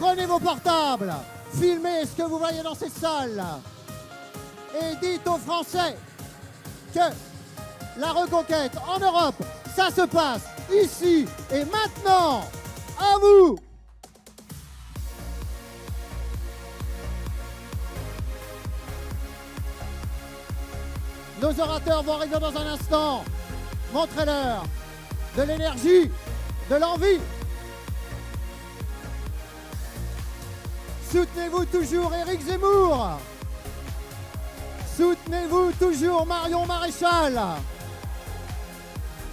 Prenez vos portables, filmez ce que vous voyez dans ces salles et dites aux Français que la reconquête en Europe, ça se passe ici et maintenant. À vous! Nos orateurs vont arriver dans un instant. Montrez-leur de l'énergie, de l'envie. Soutenez-vous toujours Éric Zemmour. Soutenez-vous toujours Marion Maréchal.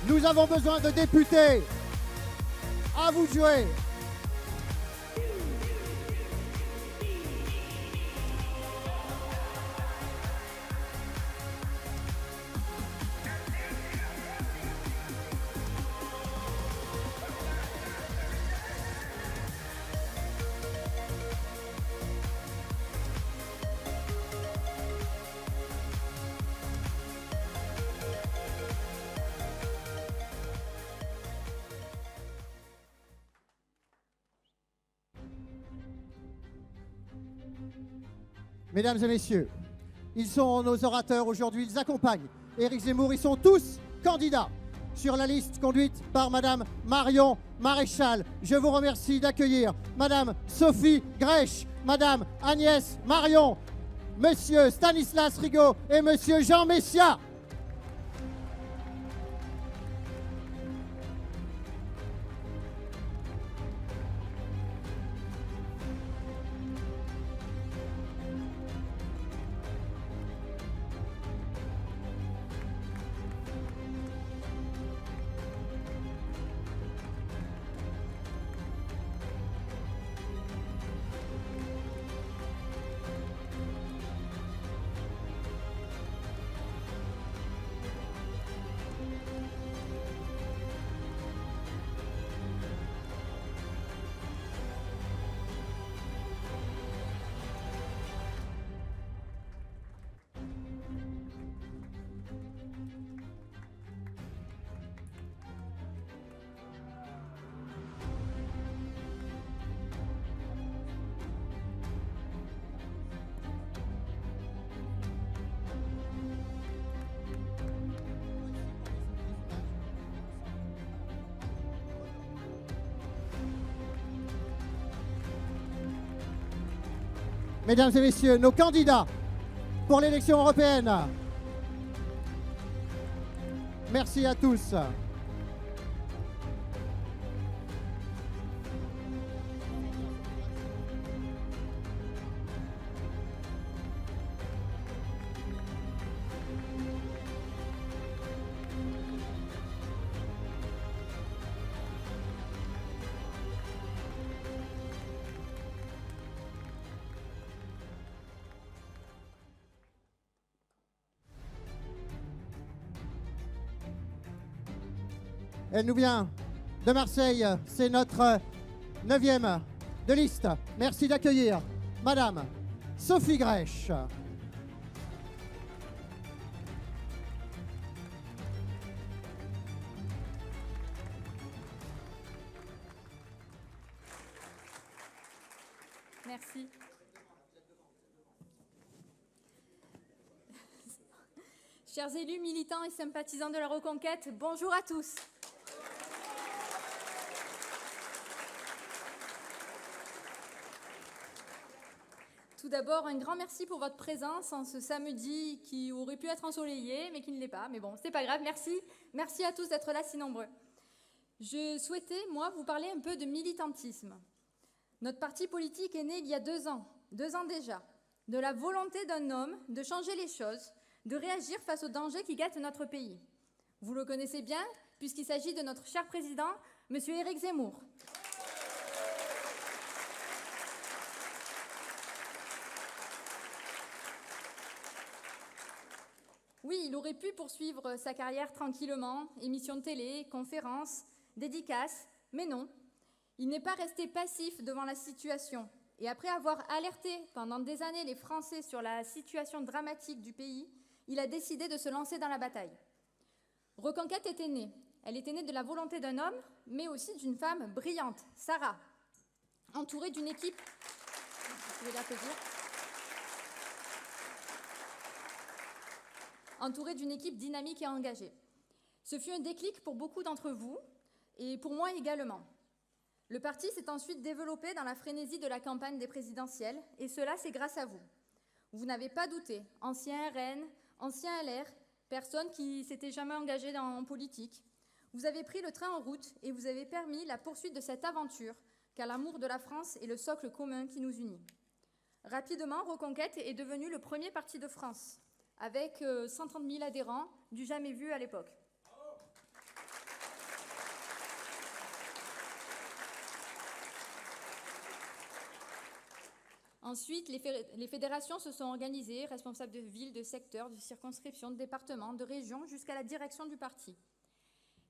Nous avons besoin de députés. À vous de jouer. Mesdames et messieurs, ils sont nos orateurs aujourd'hui, ils accompagnent Éric Zemmour, ils sont tous candidats sur la liste conduite par Madame Marion Maréchal. Je vous remercie d'accueillir Madame Sophie Grech, Madame Agnès Marion, Monsieur Stanislas Rigaud et Monsieur Jean Messia. Mesdames et messieurs, nos candidats pour l'élection européenne. Merci à tous. Elle nous vient de Marseille, c'est notre 9e de liste. Merci d'accueillir Madame Sophie Grech. Merci. Chers élus, militants et sympathisants de la Reconquête, bonjour à tous. Tout d'abord, un grand merci pour votre présence en ce samedi qui aurait pu être ensoleillé, mais qui ne l'est pas. Mais bon, c'est pas grave, merci. Merci à tous d'être là si nombreux. Je souhaitais, moi, vous parler un peu de militantisme. Notre parti politique est né il y a 2 ans déjà, de la volonté d'un homme de changer les choses, de réagir face aux dangers qui guettent notre pays. Vous le connaissez bien, puisqu'il s'agit de notre cher président, M. Éric Zemmour. Oui, il aurait pu poursuivre sa carrière tranquillement, émissions de télé, conférences, dédicaces, mais non. Il n'est pas resté passif devant la situation. Et après avoir alerté pendant des années les Français sur la situation dramatique du pays, il a décidé de se lancer dans la bataille. Reconquête était née. Elle était née de la volonté d'un homme, mais aussi d'une femme brillante, Sarah. entouré d'une équipe... Vous pouvez l'applaudir. Entouré d'une équipe dynamique et engagée. Ce fut un déclic pour beaucoup d'entre vous, et pour moi également. Le parti s'est ensuite développé dans la frénésie de la campagne des présidentielles, et cela, c'est grâce à vous. Vous n'avez pas douté, ancien RN, ancien LR, personne qui s'était jamais engagé en politique. Vous avez pris le train en route et vous avez permis la poursuite de cette aventure, car l'amour de la France est le socle commun qui nous unit. Rapidement, Reconquête est devenu le premier parti de France, avec 130 000 adhérents, du jamais vu à l'époque. Ensuite, les fédérations se sont organisées, responsables de villes, de secteurs, de circonscriptions, de départements, de régions, jusqu'à la direction du parti.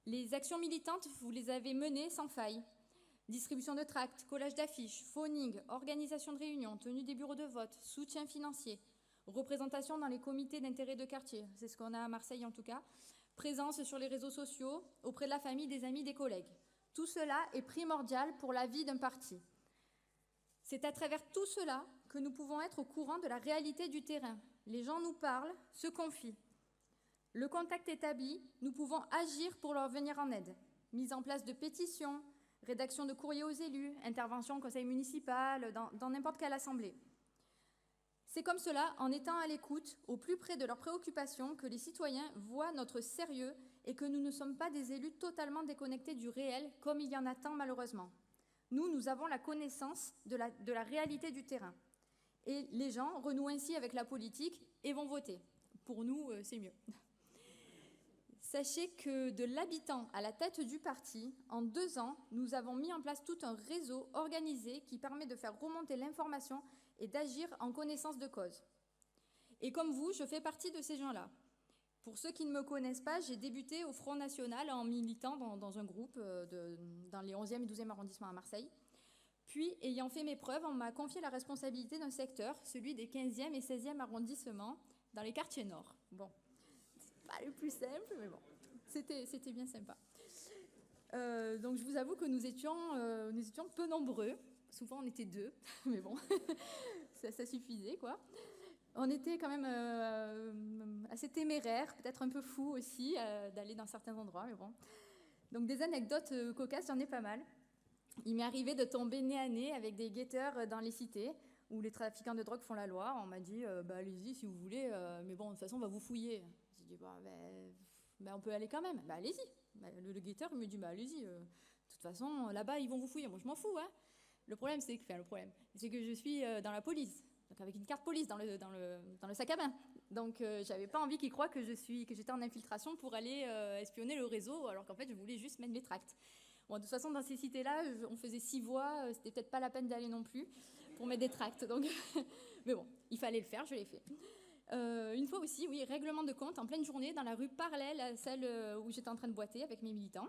Les actions militantes, vous les avez menées sans faille. Distribution de tracts, collage d'affiches, phoning, organisation de réunions, tenue des bureaux de vote, soutien financier, représentation dans les comités d'intérêt de quartier, c'est ce qu'on a à Marseille en tout cas, présence sur les réseaux sociaux, auprès de la famille, des amis, des collègues. Tout cela est primordial pour la vie d'un parti. C'est à travers tout cela que nous pouvons être au courant de la réalité du terrain. Les gens nous parlent, se confient. Le contact établi, nous pouvons agir pour leur venir en aide. Mise en place de pétitions, rédaction de courriers aux élus, intervention au conseil municipal, dans n'importe quelle assemblée. C'est comme cela, en étant à l'écoute, au plus près de leurs préoccupations, que les citoyens voient notre sérieux et que nous ne sommes pas des élus totalement déconnectés du réel, comme il y en a tant malheureusement. Nous avons la connaissance de la réalité du terrain. Et les gens renouent ainsi avec la politique et vont voter. Pour nous, c'est mieux. Sachez que de l'habitant à la tête du parti, en 2 ans, nous avons mis en place tout un réseau organisé qui permet de faire remonter l'information et d'agir en connaissance de cause. Et comme vous, je fais partie de ces gens-là. Pour ceux qui ne me connaissent pas, j'ai débuté au Front National en militant dans un groupe dans les 11e et 12e arrondissements à Marseille. Puis, ayant fait mes preuves, on m'a confié la responsabilité d'un secteur, celui des 15e et 16e arrondissements, dans les quartiers nord. Bon, c'est pas le plus simple, mais bon, c'était bien sympa. Donc je vous avoue que nous étions peu nombreux. Souvent on était 2, mais bon, ça suffisait quoi. On était quand même assez téméraires, peut-être un peu fous aussi, d'aller dans certains endroits, mais bon. Donc des anecdotes cocasses, j'en ai pas mal. Il m'est arrivé de tomber nez à nez avec des guetteurs dans les cités, où les trafiquants de drogue font la loi. On m'a dit, allez-y si vous voulez, mais bon, de toute façon, on va vous fouiller. J'ai dit, on peut aller quand même. Allez-y. Le guetteur me dit, allez-y. De toute façon, là-bas, ils vont vous fouiller. Moi, je m'en fous, hein. Le problème, c'est que je suis dans la police. Donc avec une carte police dans le sac à main. Donc j'avais pas envie qu'ils croient que j'étais en infiltration pour aller espionner le réseau, alors qu'en fait je voulais juste mettre mes tracts. Bon, de toute façon dans ces cités-là, on faisait 6 voix, c'était peut-être pas la peine d'aller non plus pour mettre des tracts. Donc mais bon, il fallait le faire, je l'ai fait. Une fois aussi, oui, règlement de compte en pleine journée dans la rue parallèle à celle où j'étais en train de boiter avec mes militants.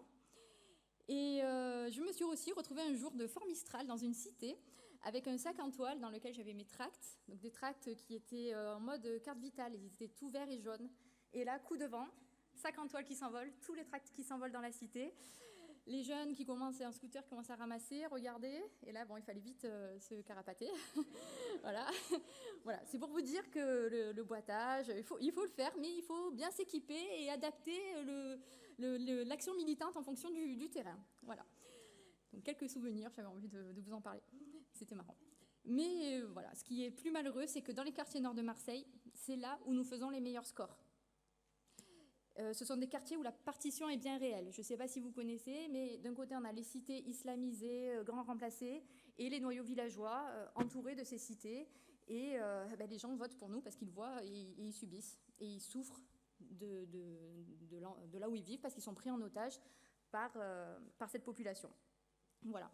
Et je me suis aussi retrouvée un jour de fort Mistral dans une cité avec un sac en toile dans lequel j'avais mes tracts, donc des tracts qui étaient en mode carte vitale, ils étaient tout verts et jaunes. Et là, coup de vent, sac en toile qui s'envole, tous les tracts qui s'envolent dans la cité, les jeunes qui commencent en scooter qui commencent à ramasser, regarder, et là, bon, il fallait vite se carapater. Voilà. Voilà, c'est pour vous dire que le boitage, il faut le faire, mais il faut bien s'équiper et adapter l'action militante en fonction du terrain. Voilà. Donc quelques souvenirs, j'avais envie de vous en parler. C'était marrant. Mais voilà, ce qui est plus malheureux, c'est que dans les quartiers nord de Marseille, c'est là où nous faisons les meilleurs scores. Ce sont des quartiers où la partition est bien réelle. Je ne sais pas si vous connaissez, mais d'un côté, on a les cités islamisées, grands remplacés, et les noyaux villageois entourés de ces cités. Et les gens votent pour nous parce qu'ils voient et ils subissent. Et ils souffrent de là où ils vivent parce qu'ils sont pris en otage par cette population. Voilà.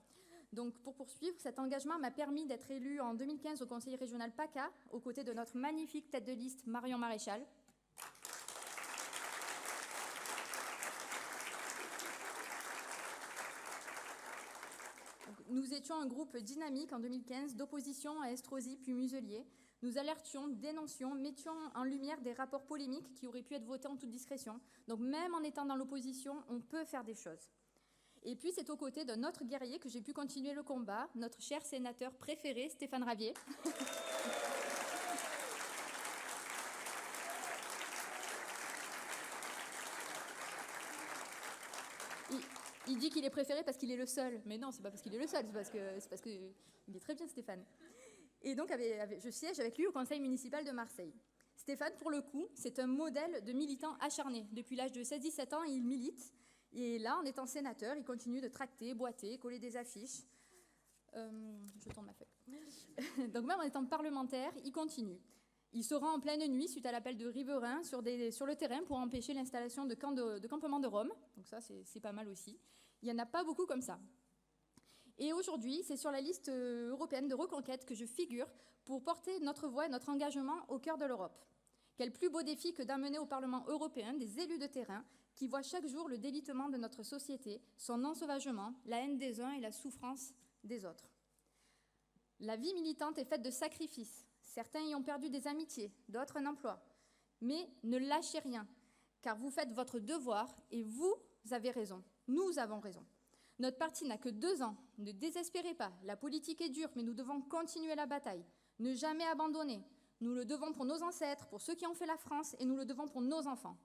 Donc, pour poursuivre, cet engagement m'a permis d'être élue en 2015 au conseil régional PACA, aux côtés de notre magnifique tête de liste Marion Maréchal. Nous étions un groupe dynamique en 2015 d'opposition à Estrosi puis Muselier. Nous alertions, dénoncions, mettions en lumière des rapports polémiques qui auraient pu être votés en toute discrétion. Donc même en étant dans l'opposition, on peut faire des choses. Et puis c'est aux côtés d'un autre guerrier que j'ai pu continuer le combat, notre cher sénateur préféré, Stéphane Ravier. Il dit qu'il est préféré parce qu'il est le seul. Mais non, c'est pas parce qu'il est le seul, c'est parce que il est très bien, Stéphane. Et donc, je siège avec lui au conseil municipal de Marseille. Stéphane, pour le coup, c'est un modèle de militant acharné. Depuis l'âge de 16-17 ans, il milite. Et là, en étant sénateur, il continue de tracter, boiter, coller des affiches. Je tourne ma feuille. Donc même en étant parlementaire, il continue. Il se rend en pleine nuit suite à l'appel de riverains sur le terrain pour empêcher l'installation de campements de Rome. Donc ça, c'est pas mal aussi. Il n'y en a pas beaucoup comme ça. Et aujourd'hui, c'est sur la liste européenne de reconquête que je figure pour porter notre voix et notre engagement au cœur de l'Europe. Quel plus beau défi que d'amener au Parlement européen des élus de terrain qui voient chaque jour le délitement de notre société, son ensauvagement, la haine des uns et la souffrance des autres. La vie militante est faite de sacrifices. Certains y ont perdu des amitiés, d'autres un emploi. Mais ne lâchez rien, car vous faites votre devoir et vous avez raison. Nous avons raison. Notre parti n'a que 2 ans. Ne désespérez pas. La politique est dure, mais nous devons continuer la bataille. Ne jamais abandonner. Nous le devons pour nos ancêtres, pour ceux qui ont fait la France, et nous le devons pour nos enfants.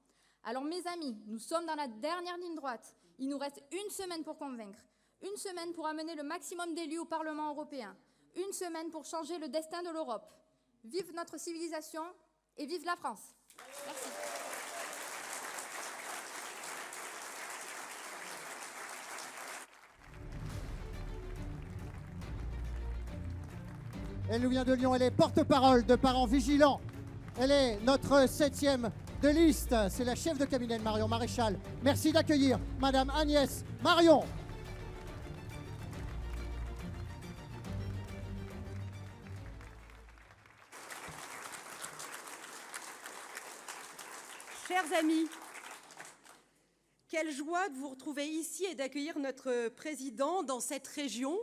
Alors mes amis, nous sommes dans la dernière ligne droite. Il nous reste 1 semaine pour convaincre. 1 semaine pour amener le maximum d'élus au Parlement européen. 1 semaine pour changer le destin de l'Europe. Vive notre civilisation et vive la France. Merci. Elle nous vient de Lyon, elle est porte-parole de Parents Vigilants. Elle est notre 7e de liste. C'est la chef de cabinet de Marion Maréchal. Merci d'accueillir Madame Agnès Marion. Chers amis, quelle joie de vous retrouver ici et d'accueillir notre président dans cette région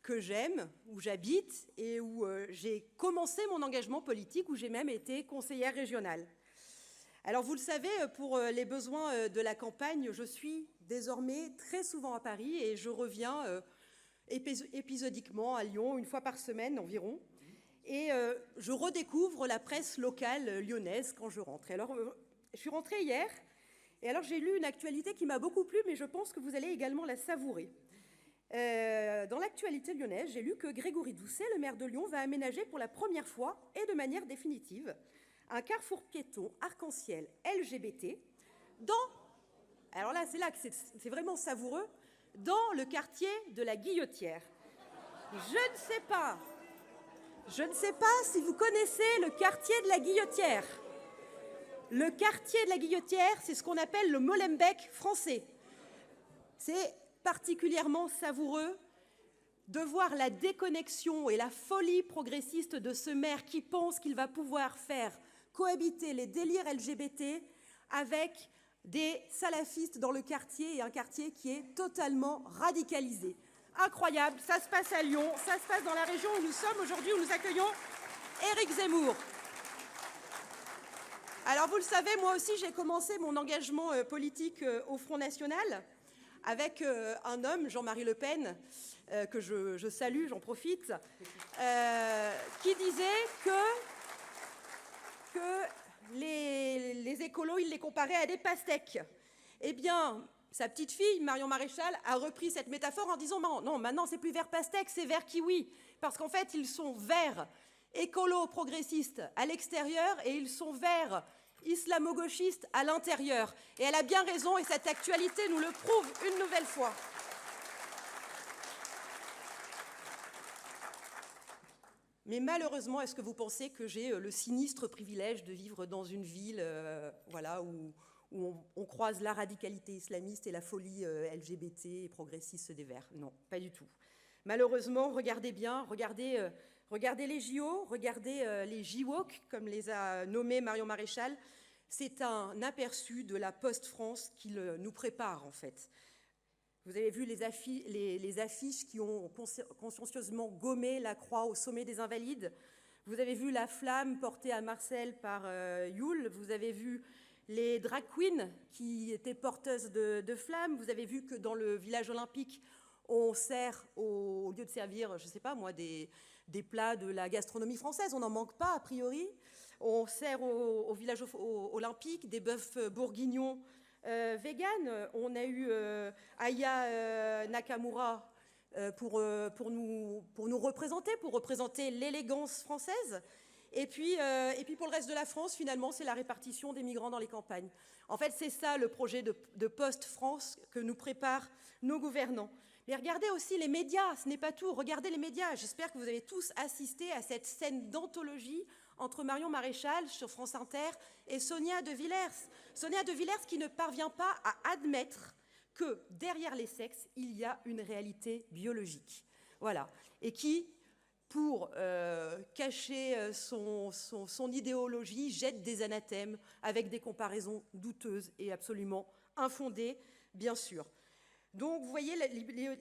que j'aime, où j'habite et où j'ai commencé mon engagement politique, où j'ai même été conseillère régionale. Alors vous le savez, pour les besoins de la campagne, je suis désormais très souvent à Paris et je reviens épisodiquement à Lyon, 1 fois par semaine environ. Et je redécouvre la presse locale lyonnaise quand je rentre. Et alors, je suis rentrée hier, et alors j'ai lu une actualité qui m'a beaucoup plu, mais je pense que vous allez également la savourer. Dans l'actualité lyonnaise, j'ai lu que Grégory Doucet, le maire de Lyon, va aménager pour la première fois et de manière définitive un carrefour piéton arc-en-ciel LGBT alors là, c'est que c'est vraiment savoureux, dans le quartier de la Guillotière. Je ne sais pas si vous connaissez le quartier de la Guillotière. Le quartier de la Guillotière, c'est ce qu'on appelle le Molenbeek français. C'est particulièrement savoureux de voir la déconnexion et la folie progressiste de ce maire qui pense qu'il va pouvoir faire cohabiter les délires LGBT avec des salafistes dans le quartier, et un quartier qui est totalement radicalisé. Incroyable, ça se passe à Lyon, ça se passe dans la région où nous sommes aujourd'hui, où nous accueillons Éric Zemmour. Alors vous le savez, moi aussi j'ai commencé mon engagement politique au Front National avec un homme, Jean-Marie Le Pen, que je salue, j'en profite, qui disait que les écolos, il les comparait à des pastèques. Eh bien, sa petite fille, Marion Maréchal, a repris cette métaphore en disant non, maintenant c'est plus vert pastèque, c'est vert kiwi, parce qu'en fait ils sont verts écolo-progressistes à l'extérieur et ils sont verts islamo-gauchistes à l'intérieur. Et elle a bien raison, et cette actualité nous le prouve une nouvelle fois. Mais malheureusement, est-ce que vous pensez que j'ai le sinistre privilège de vivre dans une ville voilà, où on croise la radicalité islamiste et la folie LGBT et progressiste des Verts? Non, pas du tout. Malheureusement, regardez bien, regardez les JO, regardez les JWOC, comme les a nommés Marion Maréchal. C'est un aperçu de la post-France qu'il nous prépare, en fait. Vous avez vu les affiches qui ont consciencieusement gommé la croix au sommet des Invalides. Vous avez vu la flamme portée à Marseille par Youl. Vous avez vu les drag queens qui étaient porteuses de flammes. Vous avez vu que dans le village olympique, on sert, au lieu de servir, je ne sais pas moi, des plats de la gastronomie française, on n'en manque pas a priori. On sert au village olympique des bœufs bourguignons vegan. On a eu Aya Nakamura pour nous représenter, pour représenter l'élégance française. Et puis pour le reste de la France, finalement, c'est la répartition des migrants dans les campagnes. En fait, c'est ça le projet de Post-France que nous préparent nos gouvernants. Mais regardez aussi les médias, ce n'est pas tout. Regardez les médias. J'espère que vous avez tous assisté à cette scène d'anthologie entre Marion Maréchal sur France Inter et Sonia De Villers. Sonia De Villers qui ne parvient pas à admettre que derrière les sexes, il y a une réalité biologique. Voilà. Et qui, pour cacher son idéologie, jette des anathèmes avec des comparaisons douteuses et absolument infondées, bien sûr. Donc, vous voyez,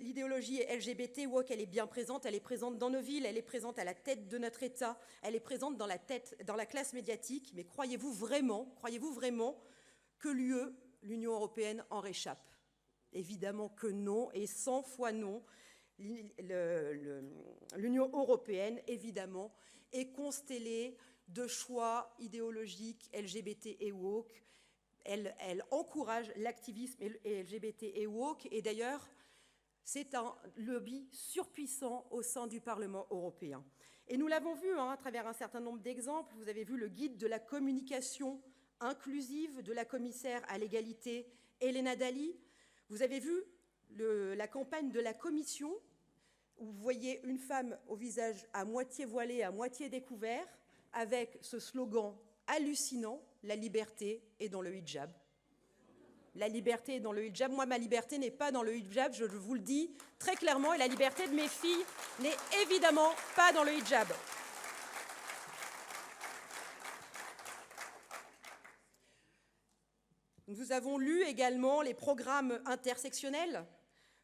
l'idéologie LGBT, woke, elle est bien présente, elle est présente dans nos villes, elle est présente à la tête de notre État, elle est présente dans la classe médiatique, mais croyez-vous vraiment que l'Union européenne, en réchappe? Évidemment que non, et 100 fois non. L'Union européenne, évidemment, est constellée de choix idéologiques LGBT et woke. Elle encourage l'activisme LGBT et woke, et d'ailleurs, c'est un lobby surpuissant au sein du Parlement européen. Et nous l'avons vu à travers un certain nombre d'exemples. Vous avez vu le guide de la communication inclusive de la commissaire à l'égalité, Helena Dalli. Vous avez vu la campagne de la Commission, où vous voyez une femme au visage à moitié voilé, à moitié découvert, avec ce slogan hallucinant, la liberté est dans le hijab. La liberté est dans le hijab. Moi, ma liberté n'est pas dans le hijab, je vous le dis très clairement, et la liberté de mes filles n'est évidemment pas dans le hijab. Nous avons lu également les programmes intersectionnels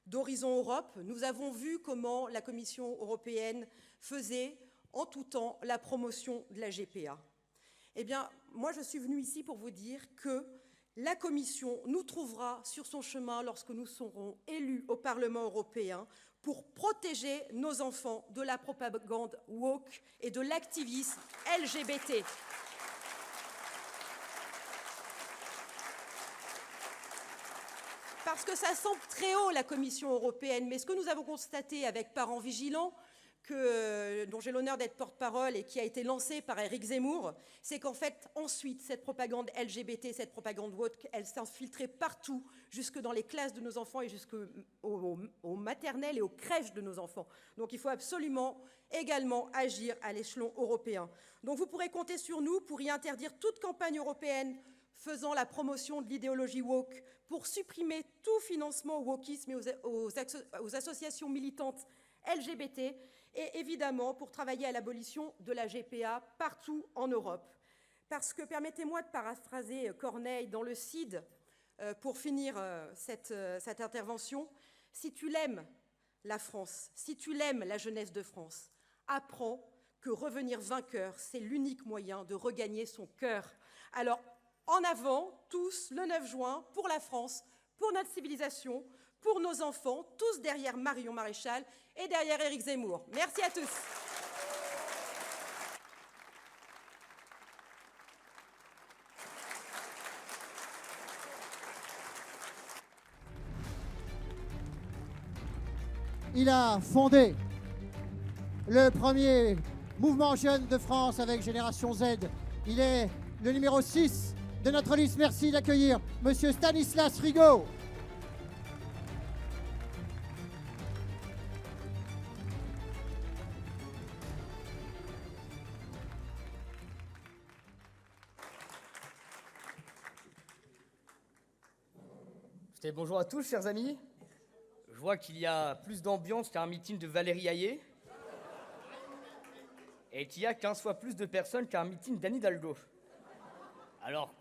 d'Horizon Europe. Nous avons vu comment la Commission européenne faisait en tout temps la promotion de la GPA. Eh bien, moi, je suis venue ici pour vous dire que la Commission nous trouvera sur son chemin lorsque nous serons élus au Parlement européen pour protéger nos enfants de la propagande woke et de l'activisme LGBT. Parce que ça semble très haut, la Commission européenne, mais ce que nous avons constaté avec Parents Vigilants, dont j'ai l'honneur d'être porte-parole et qui a été lancé par Éric Zemmour, c'est qu'en fait, ensuite, cette propagande LGBT, cette propagande woke, elle s'infiltrait partout, jusque dans les classes de nos enfants et jusqu'aux maternelles et aux crèches de nos enfants. Donc il faut absolument également agir à l'échelon européen. Donc vous pourrez compter sur nous pour y interdire toute campagne européenne faisant la promotion de l'idéologie woke, pour supprimer tout financement au wokisme et aux associations militantes LGBT, et évidemment pour travailler à l'abolition de la GPA partout en Europe. Parce que, permettez-moi de paraphraser Corneille dans le Cid, pour finir cette intervention, si tu l'aimes, la France, si tu l'aimes, la jeunesse de France, apprends que revenir vainqueur, c'est l'unique moyen de regagner son cœur. Alors, en avant, tous, le 9 juin, pour la France, pour notre civilisation, pour nos enfants, tous derrière Marion Maréchal et derrière Éric Zemmour. Merci à tous. Il a fondé le premier mouvement jeune de France avec Génération Z. Il est le numéro 6 de notre liste. Merci d'accueillir Monsieur Stanislas Rigaud. Bonjour à tous, chers amis. Je vois qu'il y a plus d'ambiance qu'à un meeting de Valérie Hayé et qu'il y a 15 fois plus de personnes qu'à un meeting d'Anne Hidalgo. Alors,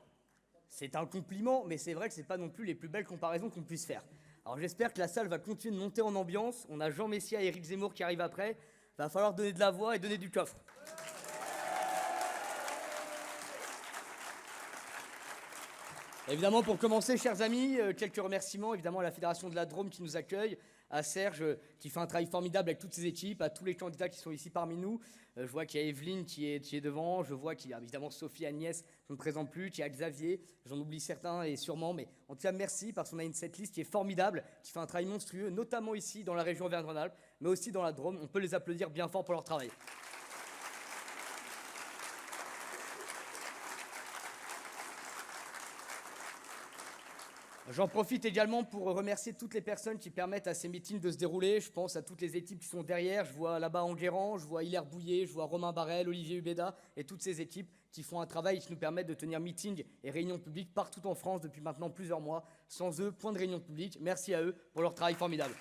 c'est un compliment, mais c'est vrai que ce n'est pas non plus les plus belles comparaisons qu'on puisse faire. Alors j'espère que la salle va continuer de monter en ambiance. On a Jean Messia et Éric Zemmour qui arrivent après. Il va falloir donner de la voix et donner du coffre. Évidemment, pour commencer, chers amis, quelques remerciements évidemment à la Fédération de la Drôme qui nous accueille, à Serge qui fait un travail formidable avec toutes ses équipes, à tous les candidats qui sont ici parmi nous. Je vois qu'il y a Evelyne qui est devant, je vois qu'il y a évidemment Sophie, Agnès, je ne me présente plus, qu'il y a Xavier, j'en oublie certains et sûrement, mais en tout cas merci parce qu'on a une setlist qui est formidable, qui fait un travail monstrueux, notamment ici dans la région Auvergne-Rhône-Alpes, mais aussi dans la Drôme. On peut les applaudir bien fort pour leur travail. J'en profite également pour remercier toutes les personnes qui permettent à ces meetings de se dérouler. Je pense à toutes les équipes qui sont derrière. Je vois là-bas Enguerrand, je vois Hilaire Bouillet, je vois Romain Barrel, Olivier Hubeda et toutes ces équipes qui font un travail qui nous permettent de tenir meetings et réunions publiques partout en France depuis maintenant plusieurs mois. Sans eux, point de réunion publique. Merci à eux pour leur travail formidable.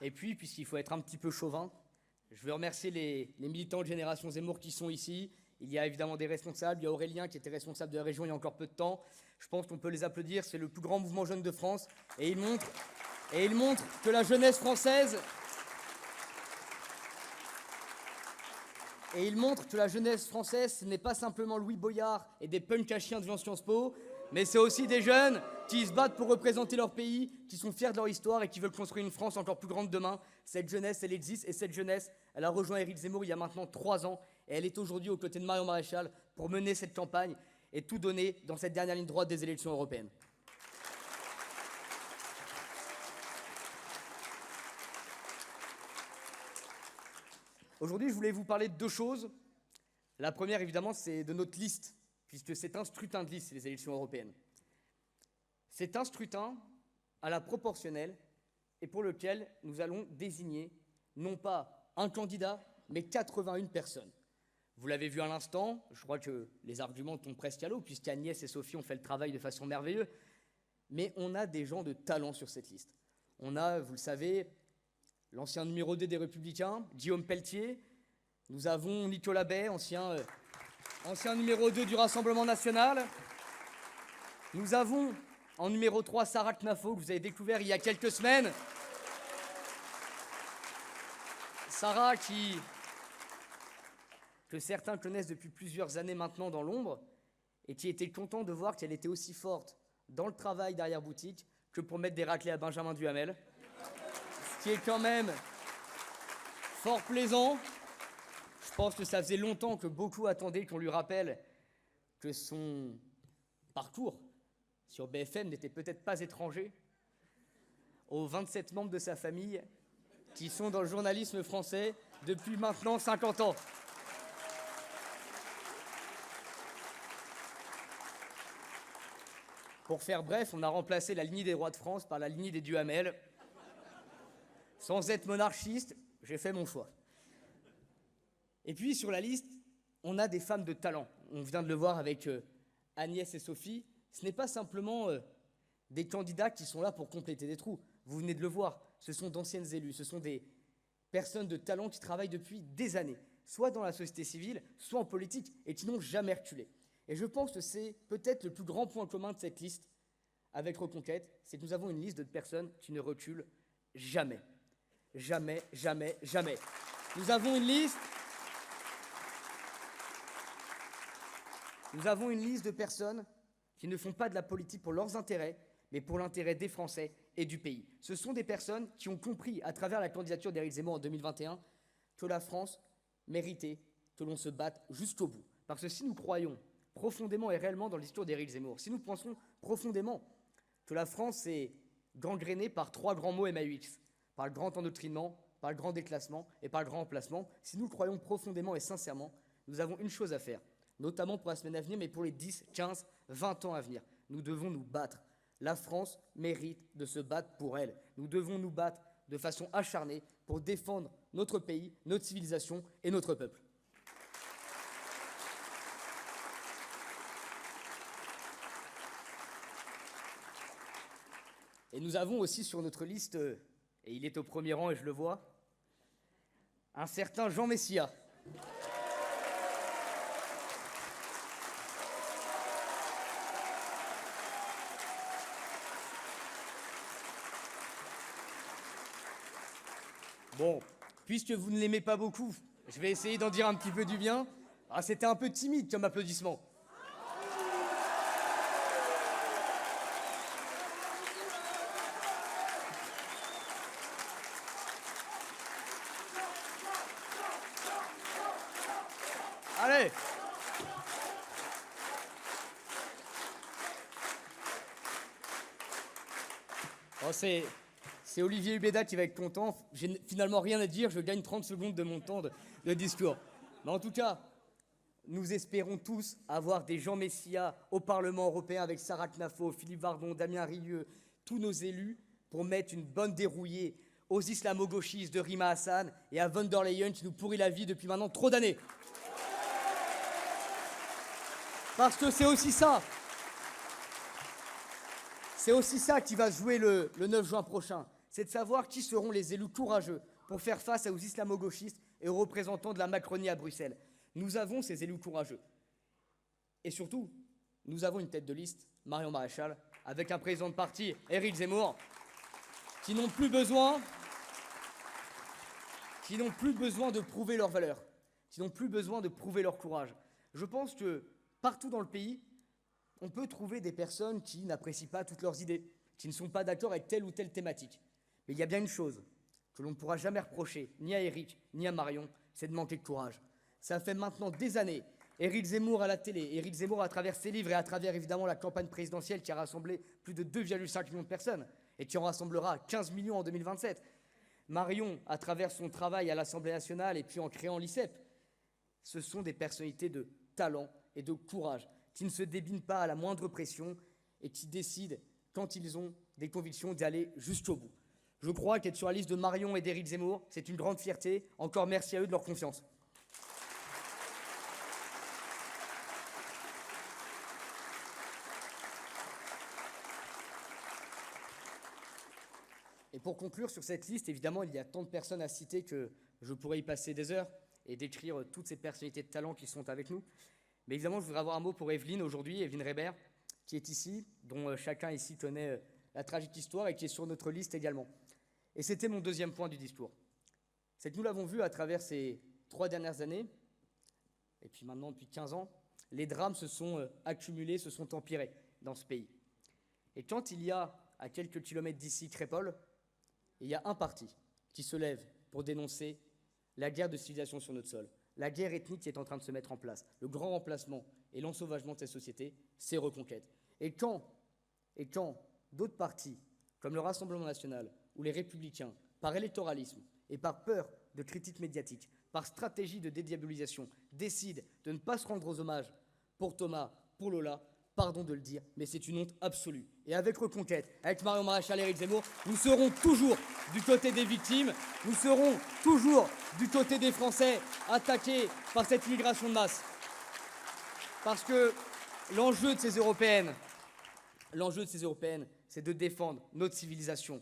Et puis, puisqu'il faut être un petit peu chauvin, je veux remercier les militants de Génération Zemmour qui sont ici. Il y a évidemment des responsables. Il y a Aurélien qui était responsable de la région il y a encore peu de temps. Je pense qu'on peut les applaudir. C'est le plus grand mouvement jeune de France. Et il montre que la jeunesse française... ce n'est pas simplement Louis Boyard et des punks à chiens devant Sciences Po, mais c'est aussi des jeunes qui se battent pour représenter leur pays, qui sont fiers de leur histoire et qui veulent construire une France encore plus grande demain. Cette jeunesse, elle existe, et cette jeunesse, elle a rejoint Éric Zemmour il y a maintenant 3 ans, et elle est aujourd'hui aux côtés de Marion Maréchal pour mener cette campagne et tout donner dans cette dernière ligne droite des élections européennes. Aujourd'hui, je voulais vous parler de 2 choses. La première, évidemment, c'est de notre liste, puisque c'est un scrutin de liste, les élections européennes. C'est un scrutin à la proportionnelle et pour lequel nous allons désigner non pas un candidat, mais 81 personnes. Vous l'avez vu à l'instant, je crois que les arguments tombent presque à l'eau, puisqu'Agnès et Sophie ont fait le travail de façon merveilleuse, mais on a des gens de talent sur cette liste. On a, vous le savez, l'ancien numéro 2 des Républicains, Guillaume Pelletier. Nous avons Nicolas Bay, ancien numéro 2 du Rassemblement national. Nous avons en numéro 3 Sarah Knafo, que vous avez découvert il y a quelques semaines. Sarah que certains connaissent depuis plusieurs années maintenant dans l'ombre et qui était content de voir qu'elle était aussi forte dans le travail derrière-boutique que pour mettre des raclés à Benjamin Duhamel. Ce qui est quand même fort plaisant. Je pense que ça faisait longtemps que beaucoup attendaient qu'on lui rappelle que son parcours sur BFM n'était peut-être pas étranger aux 27 membres de sa famille qui sont dans le journalisme français depuis maintenant 50 ans. Pour faire bref, on a remplacé la lignée des rois de France par la lignée des Duhamel. Sans être monarchiste, j'ai fait mon choix. Et puis, sur la liste, on a des femmes de talent. On vient de le voir avec Agnès et Sophie. Ce n'est pas simplement des candidats qui sont là pour compléter des trous. Vous venez de le voir, ce sont d'anciennes élues, ce sont des personnes de talent qui travaillent depuis des années, soit dans la société civile, soit en politique, et qui n'ont jamais reculé. Et je pense que c'est peut-être le plus grand point commun de cette liste avec Reconquête, c'est que nous avons une liste de personnes qui ne reculent jamais. Jamais, jamais, jamais. Nous avons une liste de personnes qui ne font pas de la politique pour leurs intérêts, mais pour l'intérêt des Français et du pays. Ce sont des personnes qui ont compris, à travers la candidature d'Éric Zemmour en 2021, que la France méritait que l'on se batte jusqu'au bout. Parce que si nous croyons profondément et réellement dans le discours d'Éric Zemmour, si nous pensons profondément que la France est gangrénée par 3 grands mots MAUX, par le grand endoctrinement, par le grand déclassement et par le grand emplacement, si nous le croyons profondément et sincèrement, nous avons une chose à faire, notamment pour la semaine à venir, mais pour les 10, 15, 20 ans à venir. Nous devons nous battre. La France mérite de se battre pour elle. Nous devons nous battre de façon acharnée pour défendre notre pays, notre civilisation et notre peuple. Et nous avons aussi sur notre liste, et il est au premier rang et je le vois, un certain Jean Messia. Bon, puisque vous ne l'aimez pas beaucoup, Je vais essayer d'en dire un petit peu du bien. Ah, c'était un peu timide comme applaudissement. Allez! Oh, c'est Olivier Hubeda qui va être content. J'ai finalement rien à dire, je gagne 30 secondes de mon temps de discours. Mais en tout cas, nous espérons tous avoir des Jean Messia au Parlement européen avec Sarah Knafo, Philippe Vardon, Damien Rieu, tous nos élus, pour mettre une bonne dérouillée aux islamo-gauchistes de Rima Hassan et à von der Leyen qui nous pourrit la vie depuis maintenant trop d'années. Parce que c'est aussi ça. C'est aussi ça qui va se jouer le 9 juin prochain. C'est de savoir qui seront les élus courageux pour faire face aux islamo-gauchistes et aux représentants de la Macronie à Bruxelles. Nous avons ces élus courageux. Et surtout, nous avons une tête de liste, Marion Maréchal, avec un président de parti, Éric Zemmour, qui n'ont plus besoin de prouver leur valeur, qui n'ont plus besoin de prouver leur courage. Je pense que partout dans le pays, on peut trouver des personnes qui n'apprécient pas toutes leurs idées, qui ne sont pas d'accord avec telle ou telle thématique. Mais il y a bien une chose que l'on ne pourra jamais reprocher, ni à Éric, ni à Marion, c'est de manquer de courage. Ça fait maintenant des années, Éric Zemmour à la télé, Éric Zemmour à travers ses livres et à travers évidemment la campagne présidentielle qui a rassemblé plus de 2,5 millions de personnes et qui en rassemblera 15 millions en 2027. Marion, à travers son travail à l'Assemblée nationale et puis en créant l'ICEP, ce sont des personnalités de talent et de courage qui ne se débinent pas à la moindre pression et qui décident, quand ils ont des convictions, d'aller jusqu'au bout. Je crois qu'être sur la liste de Marion et d'Éric Zemmour, c'est une grande fierté. Encore merci à eux de leur confiance. Et pour conclure sur cette liste, évidemment, il y a tant de personnes à citer que je pourrais y passer des heures et décrire toutes ces personnalités de talent qui sont avec nous. Mais évidemment, je voudrais avoir un mot pour Evelyne aujourd'hui, Evelyne Reber, qui est ici, dont chacun ici connaît la tragique histoire et qui est sur notre liste également. Et c'était mon deuxième point du discours. C'est que nous l'avons vu à travers ces 3 dernières années, et puis maintenant depuis 15 ans, les drames se sont accumulés, se sont empirés dans ce pays. Et quand il y a, à quelques kilomètres d'ici, Crépol, il y a un parti qui se lève pour dénoncer la guerre de civilisation sur notre sol. La guerre ethnique qui est en train de se mettre en place, le grand remplacement et l'ensauvagement de ces sociétés, c'est Reconquête. Et quand d'autres partis, comme le Rassemblement national ou les Républicains, par électoralisme et par peur de critiques médiatiques, par stratégie de dédiabolisation, décident de ne pas se rendre aux hommages pour Thomas, pour Lola, pardon de le dire, mais c'est une honte absolue. Et avec Reconquête, avec Marion Maréchal et Éric Zemmour, nous serons toujours du côté des victimes, nous serons toujours du côté des Français attaqués par cette immigration de masse. Parce que l'enjeu de ces Européennes, c'est de défendre notre civilisation,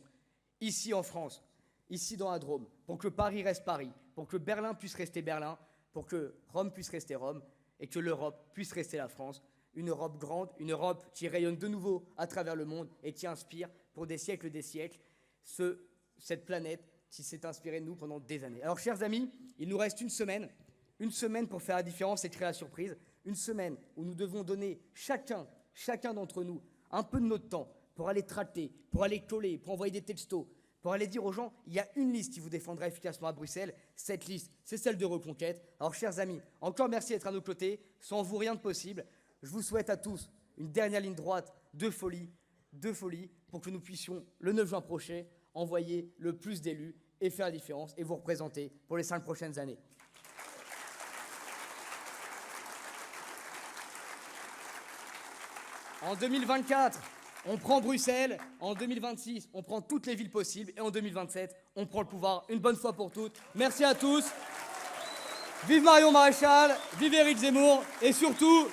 ici en France, ici dans la Drôme, pour que Paris reste Paris, pour que Berlin puisse rester Berlin, pour que Rome puisse rester Rome, et que l'Europe puisse rester la France. Une Europe grande, une Europe qui rayonne de nouveau à travers le monde et qui inspire pour des siècles cette planète qui s'est inspirée de nous pendant des années. Alors, chers amis, il nous reste une semaine pour faire la différence et créer la surprise, une semaine où nous devons donner chacun d'entre nous un peu de notre temps pour aller tracter, pour aller coller, pour envoyer des textos, pour aller dire aux gens, il y a une liste qui vous défendra efficacement à Bruxelles. Cette liste, c'est celle de Reconquête. Alors, chers amis, encore merci d'être à nos côtés. Sans vous, rien de possible. Je vous souhaite à tous une dernière ligne droite de folie, pour que nous puissions, le 9 juin prochain, envoyer le plus d'élus et faire la différence et vous représenter pour les 5 prochaines années. En 2024, on prend Bruxelles. En 2026, on prend toutes les villes possibles. Et en 2027, on prend le pouvoir une bonne fois pour toutes. Merci à tous. Vive Marion Maréchal, vive Éric Zemmour et surtout...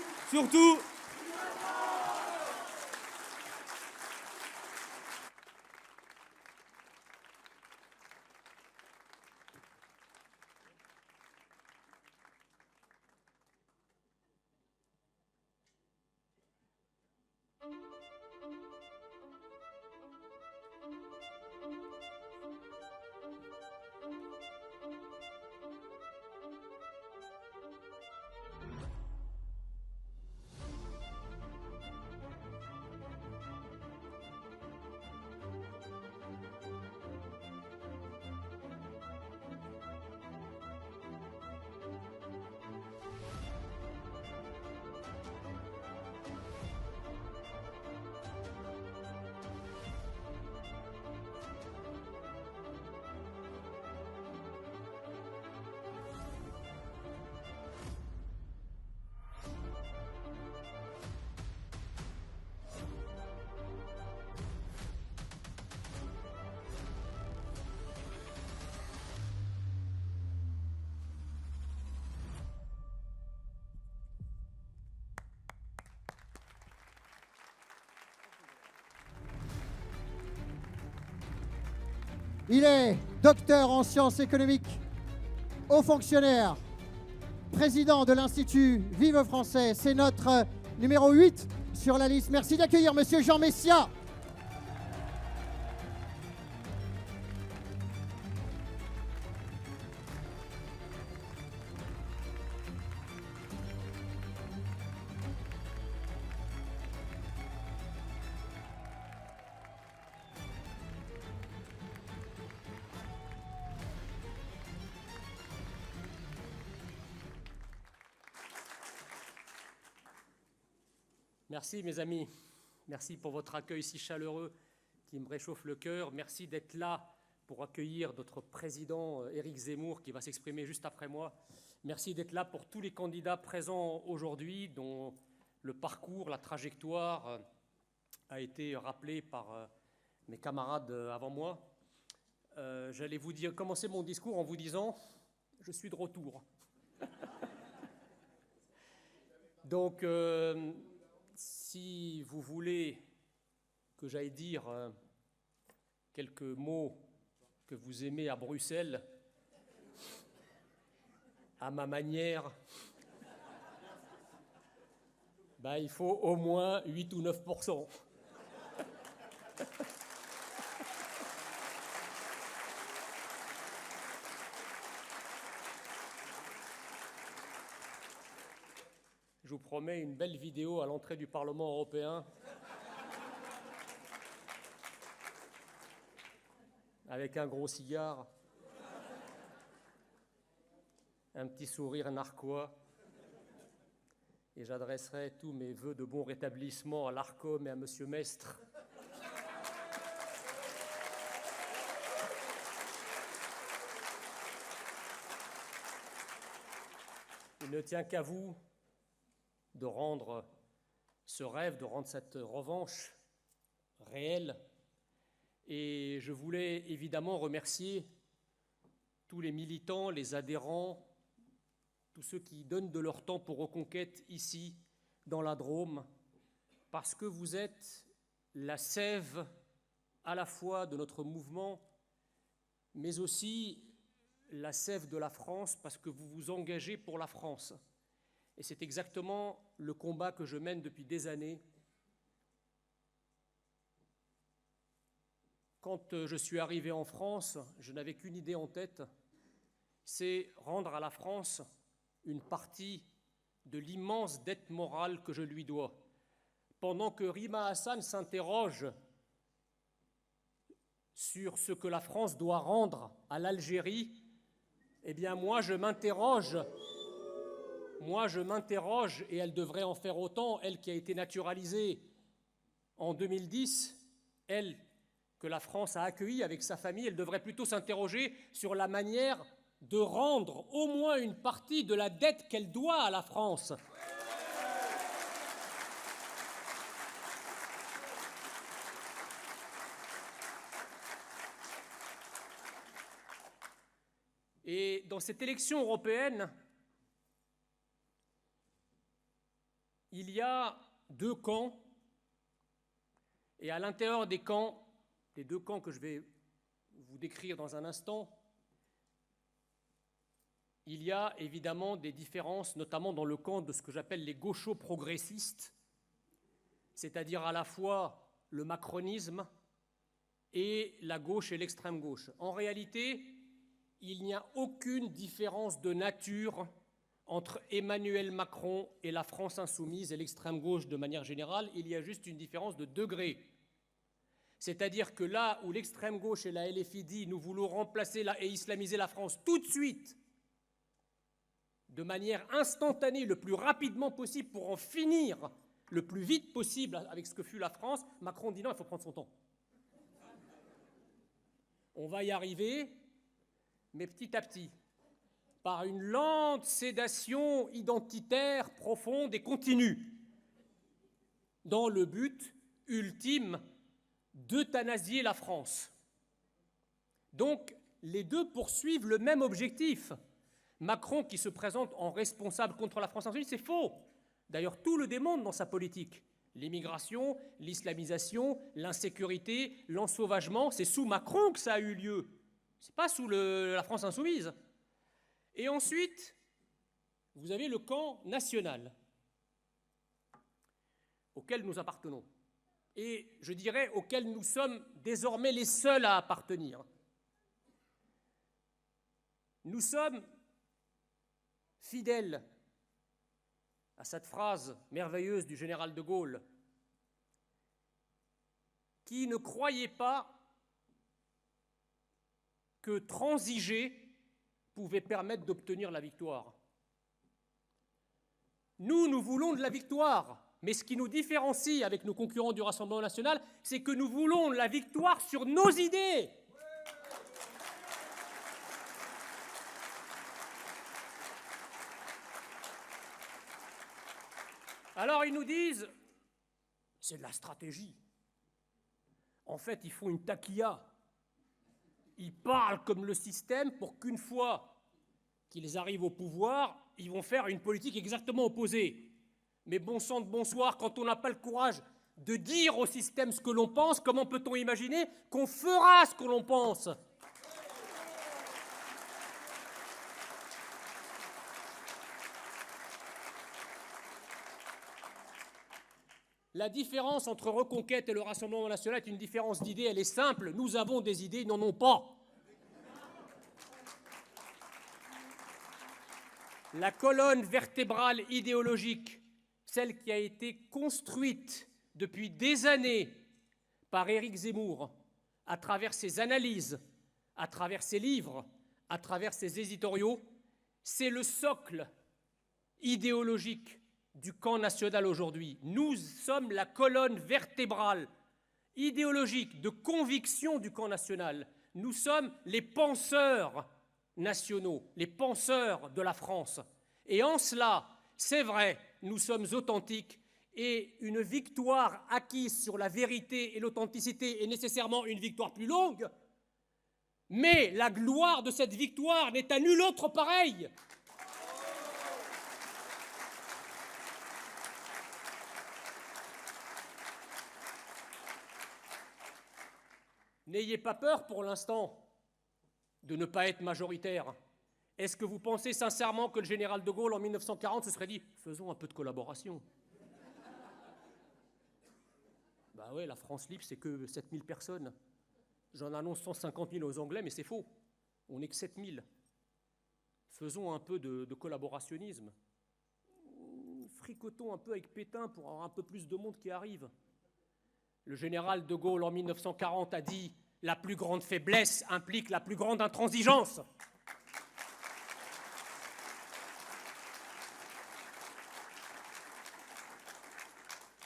Il est docteur en sciences économiques, haut fonctionnaire, président de l'Institut Vive Français. C'est notre numéro 8 sur la liste. Merci d'accueillir Monsieur Jean Messia. Merci mes amis, merci pour votre accueil si chaleureux qui me réchauffe le cœur. Merci d'être là pour accueillir notre président Éric Zemmour qui va s'exprimer juste après moi. Merci d'être là pour tous les candidats présents aujourd'hui dont le parcours, la trajectoire a été rappelé par mes camarades avant moi. J'allais vous dire, commencer mon discours en vous disant « je suis de retour ». Donc, si vous voulez que j'aille dire quelques mots que vous aimez à Bruxelles, à ma manière, ben, il faut au moins 8 ou 9%. Je vous promets une belle vidéo à l'entrée du Parlement européen avec un gros cigare, un petit sourire narquois, et j'adresserai tous mes vœux de bon rétablissement à l'Arcom et à Monsieur Mestre. Il ne tient qu'à vous de rendre ce rêve, de rendre cette revanche réelle. Et je voulais évidemment remercier tous les militants, les adhérents, tous ceux qui donnent de leur temps pour Reconquête ici, dans la Drôme, parce que vous êtes la sève à la fois de notre mouvement, mais aussi la sève de la France, parce que vous vous engagez pour la France. Et c'est exactement le combat que je mène depuis des années. Quand je suis arrivé en France, je n'avais qu'une idée en tête, c'est rendre à la France une partie de l'immense dette morale que je lui dois. Pendant que Rima Hassan s'interroge sur ce que la France doit rendre à l'Algérie, eh bien moi je m'interroge, et elle devrait en faire autant, elle qui a été naturalisée en 2010, elle que la France a accueillie avec sa famille, elle devrait plutôt s'interroger sur la manière de rendre au moins une partie de la dette qu'elle doit à la France. Et dans cette élection européenne, il y a deux camps, et à l'intérieur des camps, les deux camps que je vais vous décrire dans un instant, il y a évidemment des différences, notamment dans le camp de ce que j'appelle les gauchos progressistes, c'est-à-dire à la fois le macronisme et la gauche et l'extrême gauche. En réalité, il n'y a aucune différence de nature entre Emmanuel Macron et la France insoumise et l'extrême gauche de manière générale. Il y a juste une différence de degré. C'est-à-dire que là où l'extrême gauche et la LFI dit « nous voulons remplacer et islamiser la France tout de suite », de manière instantanée, le plus rapidement possible pour en finir le plus vite possible avec ce que fut la France, Macron dit non, il faut prendre son temps. On va y arriver, mais petit à petit, par une lente sédation identitaire profonde et continue, dans le but ultime d'euthanasier la France. Donc, les deux poursuivent le même objectif. Macron, qui se présente en responsable contre la France insoumise, c'est faux. D'ailleurs, tout le démontre dans sa politique. L'immigration, l'islamisation, l'insécurité, l'ensauvagement, c'est sous Macron que ça a eu lieu. Ce n'est pas sous la France insoumise. Et ensuite, vous avez le camp national, auquel nous appartenons. Et je dirais auquel nous sommes désormais les seuls à appartenir. Nous sommes fidèles à cette phrase merveilleuse du général de Gaulle, qui ne croyait pas que transiger pouvait permettre d'obtenir la victoire. Nous voulons de la victoire, mais ce qui nous différencie avec nos concurrents du Rassemblement national, c'est que nous voulons la victoire sur nos idées. Alors ils nous disent, c'est de la stratégie. En fait, ils font une taquilla. Ils parlent comme le système pour qu'une fois qu'ils arrivent au pouvoir, ils vont faire une politique exactement opposée. Mais bon sang de bonsoir, quand on n'a pas le courage de dire au système ce que l'on pense, comment peut-on imaginer qu'on fera ce que l'on pense ? La différence entre Reconquête et le Rassemblement national est une différence d'idées, elle est simple. Nous avons des idées, ils n'en ont pas. La colonne vertébrale idéologique, celle qui a été construite depuis des années par Éric Zemmour, à travers ses analyses, à travers ses livres, à travers ses éditoriaux, c'est le socle idéologique du camp national aujourd'hui. Nous sommes la colonne vertébrale idéologique de conviction du camp national. Nous sommes les penseurs nationaux, les penseurs de la France. Et en cela, c'est vrai, nous sommes authentiques et une victoire acquise sur la vérité et l'authenticité est nécessairement une victoire plus longue, mais la gloire de cette victoire n'est à nul autre pareil. N'ayez pas peur pour l'instant de ne pas être majoritaire. Est-ce que vous pensez sincèrement que le général de Gaulle en 1940 se serait dit « faisons un peu de collaboration ». Ben ouais, la France libre, c'est que 7000 personnes. J'en annonce 150 000 aux Anglais, mais c'est faux. On n'est que 7000. Faisons un peu de collaborationnisme. Fricotons un peu avec Pétain pour avoir un peu plus de monde qui arrive. Le général de Gaulle, en 1940, a dit « La plus grande faiblesse implique la plus grande intransigeance ».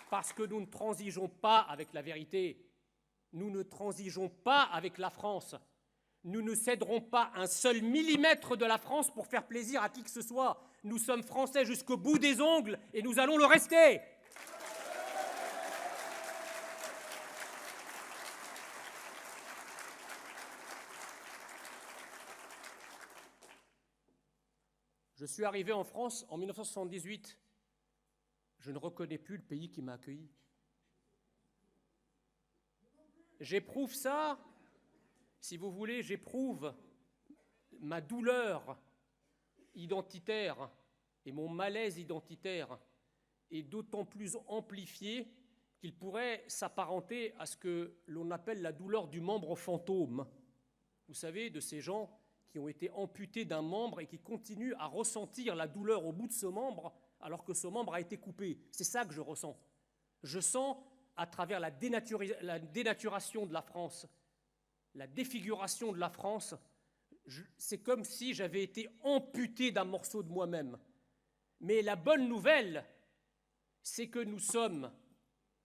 Parce que nous ne transigeons pas avec la vérité, nous ne transigeons pas avec la France. Nous ne céderons pas un seul millimètre de la France pour faire plaisir à qui que ce soit. Nous sommes Français jusqu'au bout des ongles et nous allons le rester. Je suis arrivé en France en 1978. Je ne reconnais plus le pays qui m'a accueilli. J'éprouve ça, si vous voulez, j'éprouve ma douleur identitaire et mon malaise identitaire est d'autant plus amplifié qu'il pourrait s'apparenter à ce que l'on appelle la douleur du membre fantôme. Vous savez, de ces gens qui ont été amputés d'un membre et qui continuent à ressentir la douleur au bout de ce membre alors que ce membre a été coupé. C'est ça que je ressens. Je sens, à travers la dénaturation de la France, la défiguration de la France, c'est comme si j'avais été amputé d'un morceau de moi-même. Mais la bonne nouvelle, c'est que nous sommes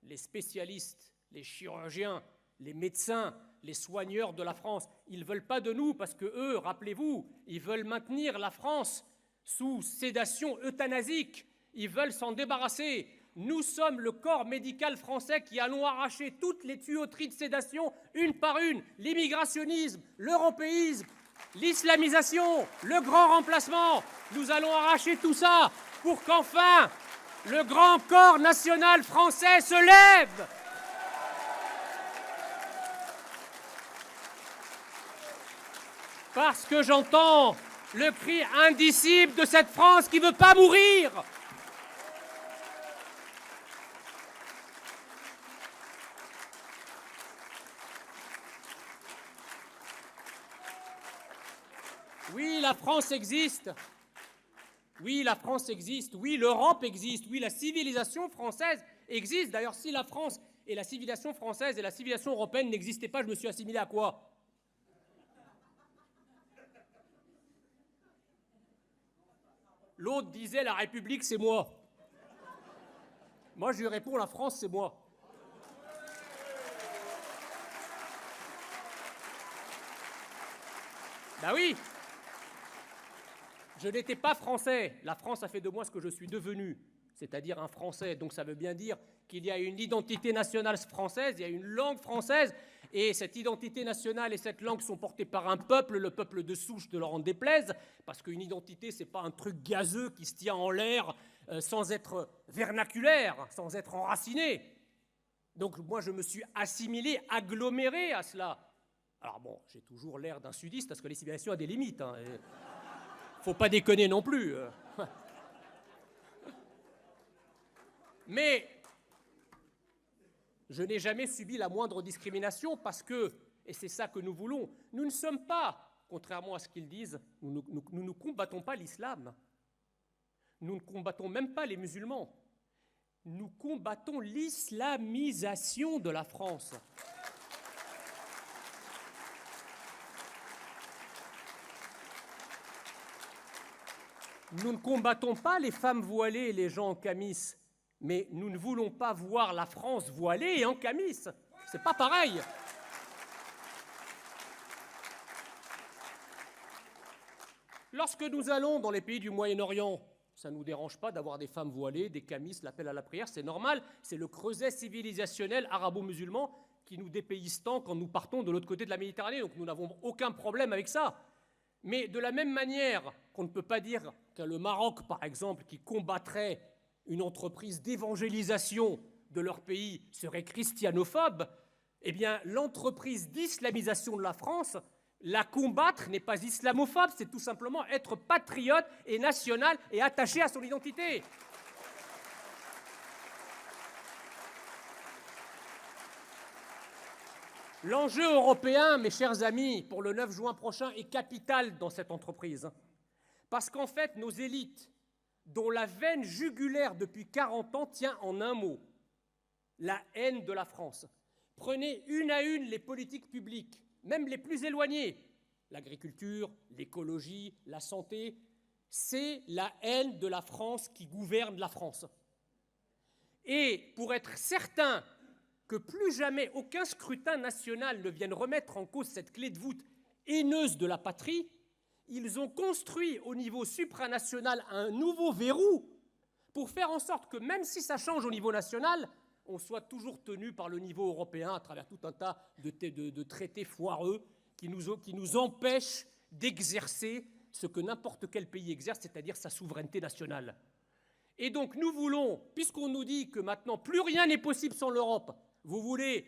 les spécialistes, les chirurgiens, les médecins, les soigneurs de la France. Ils ne veulent pas de nous parce que eux, rappelez-vous, ils veulent maintenir la France sous sédation euthanasique. Ils veulent s'en débarrasser. Nous sommes le corps médical français qui allons arracher toutes les tuyauteries de sédation, une par une. L'immigrationnisme, l'européisme, l'islamisation, le grand remplacement. Nous allons arracher tout ça pour qu'enfin le grand corps national français se lève. Parce que j'entends le cri indicible de cette France qui ne veut pas mourir. Oui, la France existe. Oui, la France existe. Oui, l'Europe existe. Oui, la civilisation française existe. D'ailleurs, si la France et la civilisation française et la civilisation européenne n'existaient pas, je me suis assimilé à quoi? L'autre disait la République, c'est moi. Moi, je lui réponds la France, c'est moi. Ben oui. Je n'étais pas français. La France a fait de moi ce que je suis devenu, c'est-à-dire un Français. Donc ça veut bien dire qu'il y a une identité nationale française, il y a une langue française, et cette identité nationale et cette langue sont portées par un peuple, le peuple de souche, de leur en déplaise, parce qu'une identité, ce n'est pas un truc gazeux qui se tient en l'air sans être vernaculaire, sans être enraciné. Donc moi, je me suis assimilé, aggloméré à cela. Alors bon, j'ai toujours l'air d'un sudiste, parce que les civilisations ont des limites, hein. Faut pas déconner non plus. Mais je n'ai jamais subi la moindre discrimination parce que, et c'est ça que nous voulons, nous ne sommes pas, contrairement à ce qu'ils disent, nous ne combattons pas l'islam. Nous ne combattons même pas les musulmans. Nous combattons l'islamisation de la France. Nous ne combattons pas les femmes voilées et les gens en camis, mais nous ne voulons pas voir la France voilée et en camis. C'est pas pareil. Lorsque nous allons dans les pays du Moyen-Orient, ça ne nous dérange pas d'avoir des femmes voilées, des camis, l'appel à la prière, c'est normal. C'est le creuset civilisationnel arabo-musulman qui nous dépayse tant quand nous partons de l'autre côté de la Méditerranée. Donc nous n'avons aucun problème avec ça. Mais de la même manière qu'on ne peut pas dire que le Maroc, par exemple, qui combattrait une entreprise d'évangélisation de leur pays, serait christianophobe, eh bien, l'entreprise d'islamisation de la France, la combattre n'est pas islamophobe, c'est tout simplement être patriote et national et attaché à son identité. L'enjeu européen, mes chers amis, pour le 9 juin prochain est capital dans cette entreprise. Parce qu'en fait, nos élites, dont la veine jugulaire depuis 40 ans tient en un mot, la haine de la France. Prenez une à une les politiques publiques, même les plus éloignées, l'agriculture, l'écologie, la santé, c'est la haine de la France qui gouverne la France. Et pour être certain que plus jamais aucun scrutin national ne vienne remettre en cause cette clé de voûte haineuse de la patrie, ils ont construit au niveau supranational un nouveau verrou pour faire en sorte que même si ça change au niveau national, on soit toujours tenu par le niveau européen à travers tout un tas de traités foireux qui nous empêchent d'exercer ce que n'importe quel pays exerce, c'est-à-dire sa souveraineté nationale. Et donc nous voulons, puisqu'on nous dit que maintenant plus rien n'est possible sans l'Europe, vous voulez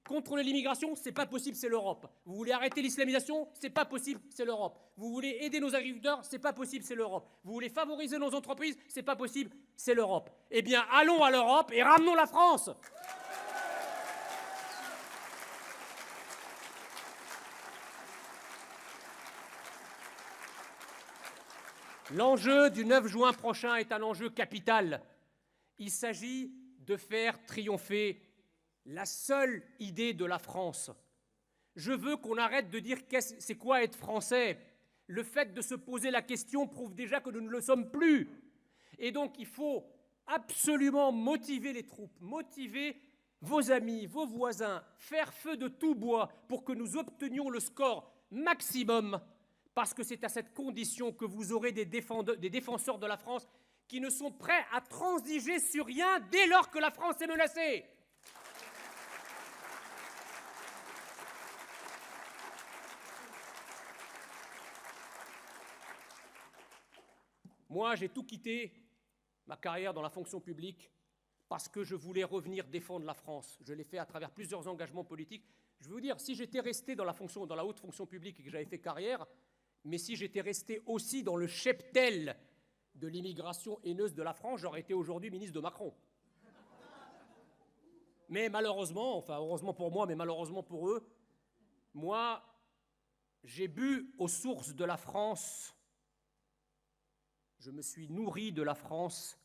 contrôler l'immigration, c'est pas possible, c'est l'Europe. Vous voulez arrêter l'islamisation, c'est pas possible, c'est l'Europe. Vous voulez aider nos agriculteurs, c'est pas possible, c'est l'Europe. Vous voulez favoriser nos entreprises, c'est pas possible, c'est l'Europe. Eh bien, allons à l'Europe et ramenons la France. L'enjeu du 9 juin prochain est un enjeu capital. Il s'agit de faire triompher la seule idée de la France. Je veux qu'on arrête de dire c'est quoi être français. Le fait de se poser la question prouve déjà que nous ne le sommes plus. Et donc il faut absolument motiver les troupes, motiver vos amis, vos voisins, faire feu de tout bois pour que nous obtenions le score maximum, parce que c'est à cette condition que vous aurez des défenseurs de la France qui ne sont prêts à transiger sur rien dès lors que la France est menacée. Moi, j'ai tout quitté, ma carrière dans la fonction publique, parce que je voulais revenir défendre la France. Je l'ai fait à travers plusieurs engagements politiques. Je veux vous dire, si j'étais resté dans la haute fonction publique et que j'avais fait carrière, mais si j'étais resté aussi dans le cheptel de l'immigration haineuse de la France, j'aurais été aujourd'hui ministre de Macron. Mais malheureusement, enfin heureusement pour moi, mais malheureusement pour eux, moi, j'ai bu aux sources de la France, je me suis nourri de la France.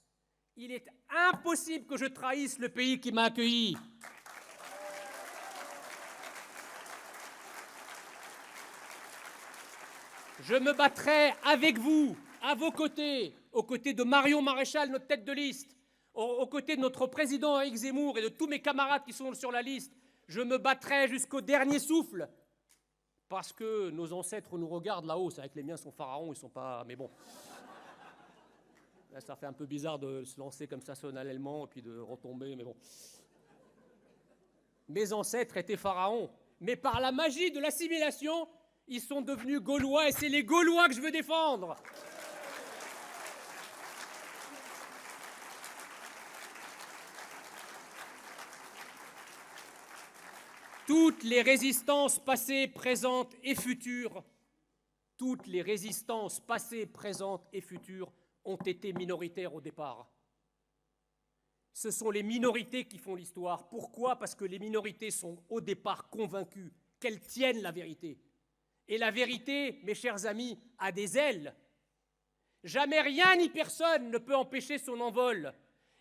Il est impossible que je trahisse le pays qui m'a accueilli. Je me battrai avec vous, à vos côtés, aux côtés de Marion Maréchal, notre tête de liste, aux côtés de notre président Éric Zemmour et de tous mes camarades qui sont sur la liste. Je me battrai jusqu'au dernier souffle, parce que nos ancêtres nous regardent là-haut. C'est vrai que les miens sont pharaons, ils sont pas... Mais bon. Là, ça fait un peu bizarre de se lancer comme ça solennellement et puis de retomber, mais bon. Mes ancêtres étaient pharaons, mais par la magie de l'assimilation, ils sont devenus Gaulois et c'est les Gaulois que je veux défendre. Toutes les résistances passées, présentes et futures, toutes les résistances passées, présentes et futures ont été minoritaires au départ. Ce sont les minorités qui font l'histoire. Pourquoi ? Parce que les minorités sont au départ convaincues qu'elles tiennent la vérité. Et la vérité, mes chers amis, a des ailes. Jamais rien ni personne ne peut empêcher son envol.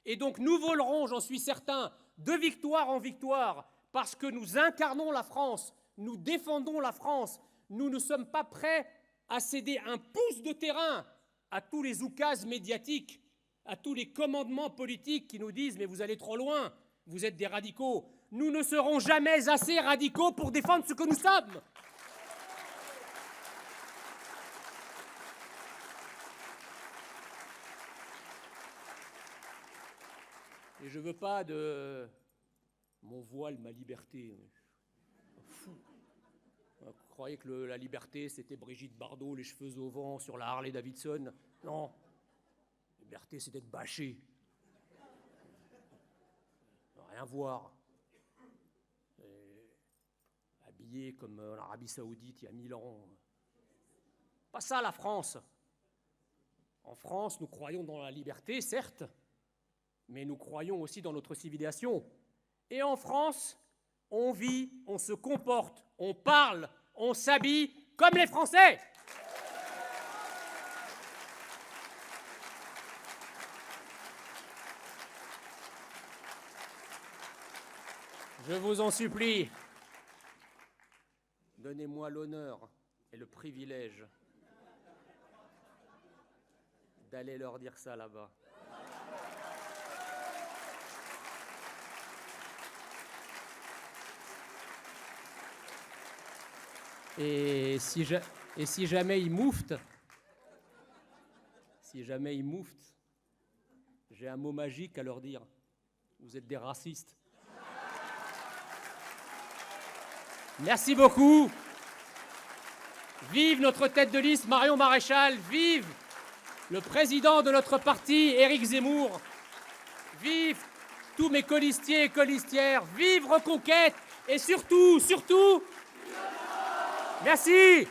Et donc nous volerons, j'en suis certain, de victoire en victoire, parce que nous incarnons la France, nous défendons la France. Nous ne sommes pas prêts à céder un pouce de terrain à tous les oukases médiatiques, à tous les commandements politiques qui nous disent « mais vous allez trop loin, vous êtes des radicaux ». Nous ne serons jamais assez radicaux pour défendre ce que nous sommes. Et je ne veux pas de mon voile, ma liberté. Fou. Vous croyez que la liberté, c'était Brigitte Bardot, les cheveux au vent sur la Harley Davidson? Non. La liberté, c'est d'être bâché. Rien voir. Habillé comme l'Arabie Saoudite il y a 1000 ans. Pas ça, la France. En France, nous croyons dans la liberté, certes, mais nous croyons aussi dans notre civilisation. Et en France, on vit, on se comporte, on parle, on s'habille comme les Français. Je vous en supplie, donnez-moi l'honneur et le privilège d'aller leur dire ça là-bas. Et si jamais ils mouftent, j'ai un mot magique à leur dire. Vous êtes des racistes. Merci beaucoup. Vive notre tête de liste, Marion Maréchal. Vive le président de notre parti, Éric Zemmour. Vive tous mes colistiers et colistières. Vive Reconquête. Et surtout, merci.